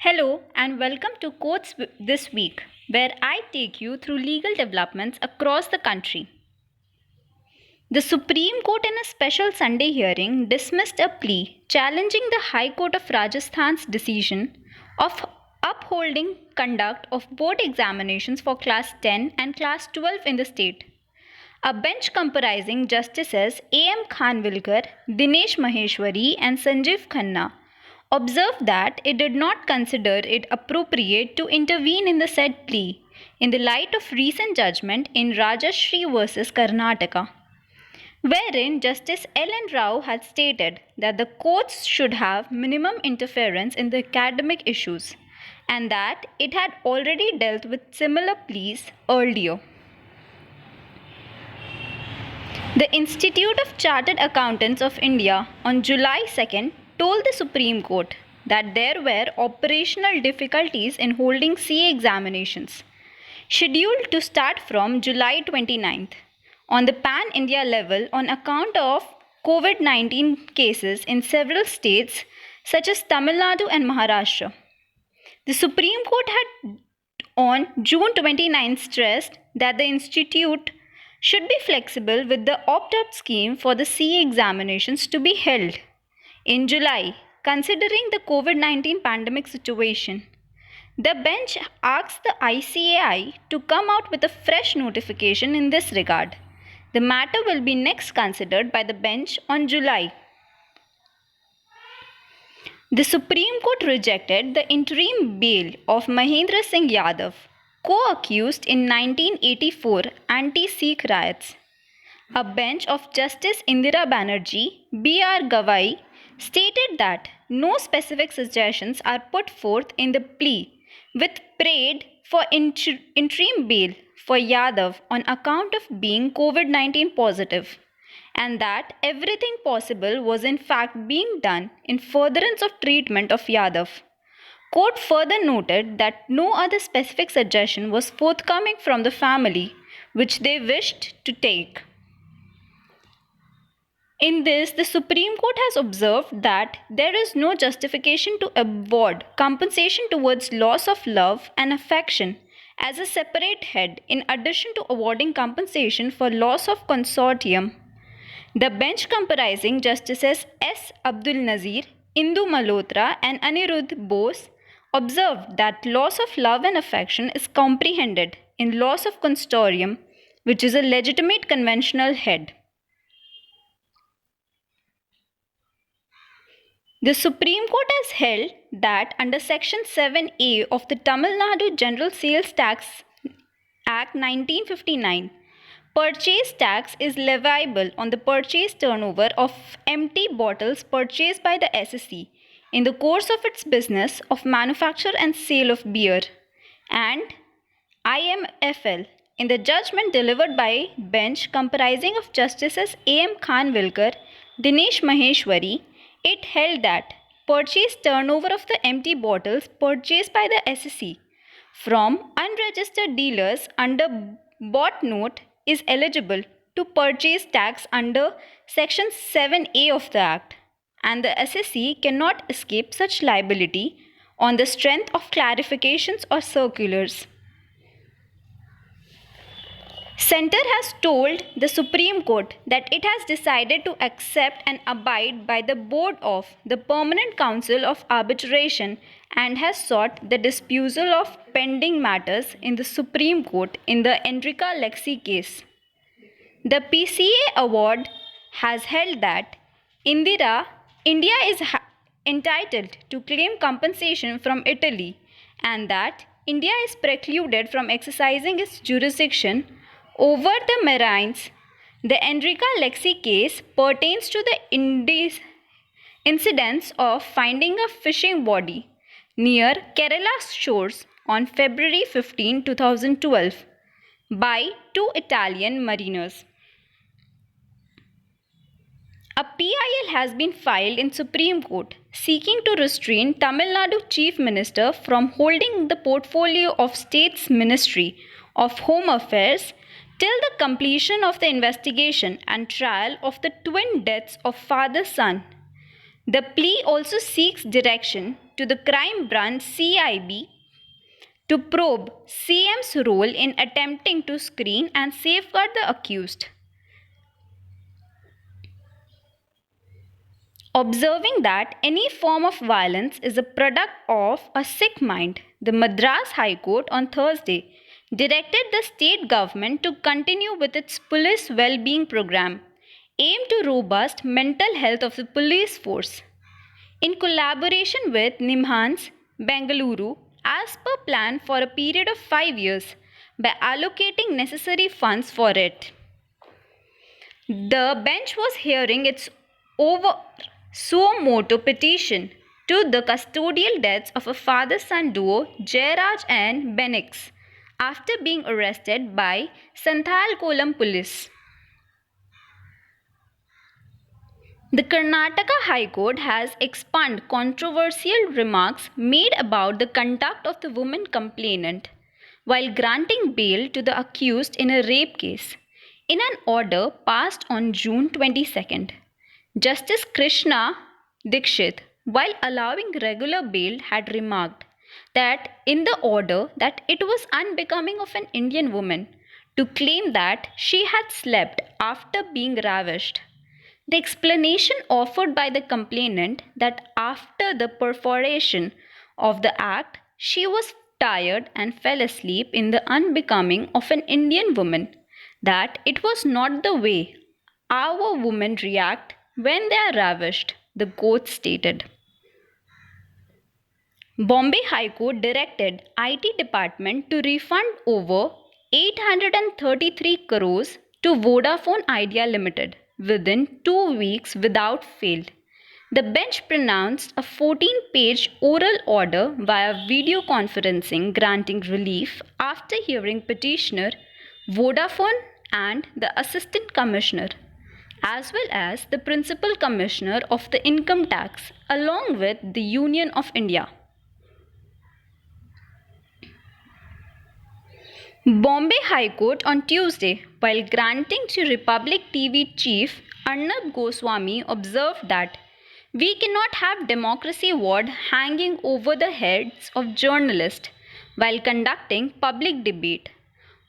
Hello and welcome to Courts This Week, where I take you through legal developments across the country. The Supreme Court, in a special Sunday hearing, dismissed a plea challenging the High Court of Rajasthan's decision of upholding conduct of board examinations for Class 10 and Class 12 in the state. A bench comprising Justices A.M. Khanwilkar, Dinesh Maheshwari, and Sanjeev Khanna observed that it did not consider it appropriate to intervene in the said plea in the light of recent judgment in Rajashri versus Karnataka, wherein Justice L.N. Rao had stated that the courts should have minimum interference in the academic issues and that it had already dealt with similar pleas earlier. The Institute of Chartered Accountants of India on July 2nd told the Supreme Court that there were operational difficulties in holding CA examinations, scheduled to start from July 29th, on the pan-India level on account of COVID-19 cases in several states such as Tamil Nadu and Maharashtra. The Supreme Court had on June 29 stressed that the institute should be flexible with the opt-out scheme for the CA examinations to be held in July, considering the COVID-19 pandemic situation. The bench asked the ICAI to come out with a fresh notification in this regard. The matter will be next considered by the bench on July. The Supreme Court rejected the interim bail of Mahendra Singh Yadav, co-accused in 1984 anti-Sikh riots. A bench of Justice Indira Banerjee, B.R. Gavai, stated that no specific suggestions are put forth in the plea, with prayed for interim bail for Yadav on account of being COVID-19 positive, and that everything possible was in fact being done in furtherance of treatment of Yadav. Court further noted that no other specific suggestion was forthcoming from the family which they wished to take. In this, the Supreme Court has observed that there is no justification to award compensation towards loss of love and affection as a separate head in addition to awarding compensation for loss of consortium. The bench comprising Justices S. Abdul Nazir, Indu Malhotra and Anirudh Bose observed that loss of love and affection is comprehended in loss of consortium, which is a legitimate conventional head. The Supreme Court has held that under Section 7A of the Tamil Nadu General Sales Tax Act 1959, purchase tax is leviable on the purchase turnover of empty bottles purchased by the SSC in the course of its business of manufacture and sale of beer, and IMFL in the judgment delivered by bench comprising of Justices A.M. Khanwilkar, Dinesh Maheshwari. It held that purchase turnover of the empty bottles purchased by the SSC from unregistered dealers under bought note is eligible to purchase tax under Section 7A of the Act, and the SSC cannot escape such liability on the strength of clarifications or circulars. Centre has told the Supreme Court that it has decided to accept and abide by the board of the Permanent Council of Arbitration and has sought the disposal of pending matters in the Supreme Court in the Enrica Lexi case. The PCA award has held that India is entitled to claim compensation from Italy and that India is precluded from exercising its jurisdiction over the marines. The Enrica Lexi case pertains to the incidents of finding a fishing body near Kerala's shores on February 15, 2012 by two Italian mariners. A PIL has been filed in Supreme Court seeking to restrain Tamil Nadu Chief Minister from holding the portfolio of State's Ministry of Home Affairs till the completion of the investigation and trial of the twin deaths of father-son. The plea also seeks direction to the crime branch CIB to probe CM's role in attempting to screen and safeguard the accused. Observing that any form of violence is a product of a sick mind, the Madras High Court on Thursday directed the state government to continue with its police well-being program aimed to robust mental health of the police force. In collaboration with NIMHANS, Bengaluru, as per plan for a period of 5 years, by allocating necessary funds for it. The bench was hearing its over suo motu petition to the custodial deaths of a father-son duo, Jairaj and Benix, after being arrested by Santhal Kolam police. The Karnataka High Court has expunged controversial remarks made about the conduct of the woman complainant while granting bail to the accused in a rape case. In an order passed on June 22nd, Justice Krishna Dikshit, while allowing regular bail, had remarked that in the order that it was unbecoming of an Indian woman to claim that she had slept after being ravished. The explanation offered by the complainant that after the perforation of the act, she was tired and fell asleep in the unbecoming of an Indian woman, that it was not the way our women react when they are ravished, the court stated. Bombay High Court directed IT department to refund over 833 crores to Vodafone Idea Limited within 2 weeks without fail. The bench pronounced a 14-page oral order via video conferencing granting relief after hearing petitioner, Vodafone and the Assistant Commissioner, as well as the Principal Commissioner of the Income Tax, along with the Union of India. Bombay High Court on Tuesday, while granting to Republic TV chief Arnab Goswami, observed that we cannot have democracy award hanging over the heads of journalists while conducting public debate.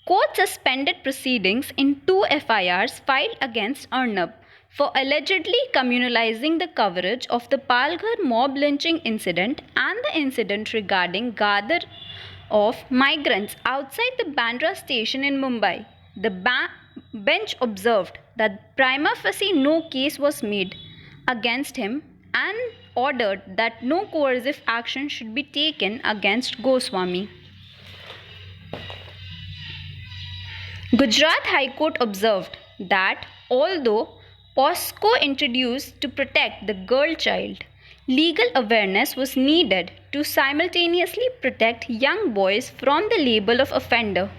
Court suspended proceedings in 2 FIRs filed against Arnab for allegedly communalizing the coverage of the Palghar mob lynching incident and the incident regarding gather of migrants outside the Bandra station in Mumbai. The bench observed that prima facie no case was made against him and ordered that no coercive action should be taken against Goswami. Gujarat High Court observed that although POSCO introduced to protect the girl child, legal awareness was needed to simultaneously protect young boys from the label of offender.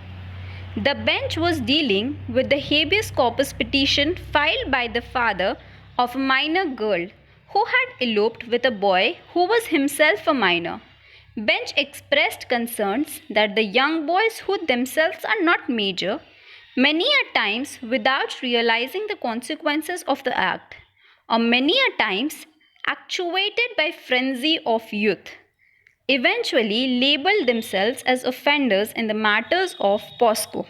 The bench was dealing with the habeas corpus petition filed by the father of a minor girl who had eloped with a boy who was himself a minor. Bench expressed concerns that the young boys who themselves are not major, many a times without realizing the consequences of the act, or many a times actuated by frenzy of youth, eventually labeled themselves as offenders in the matters of POSCO.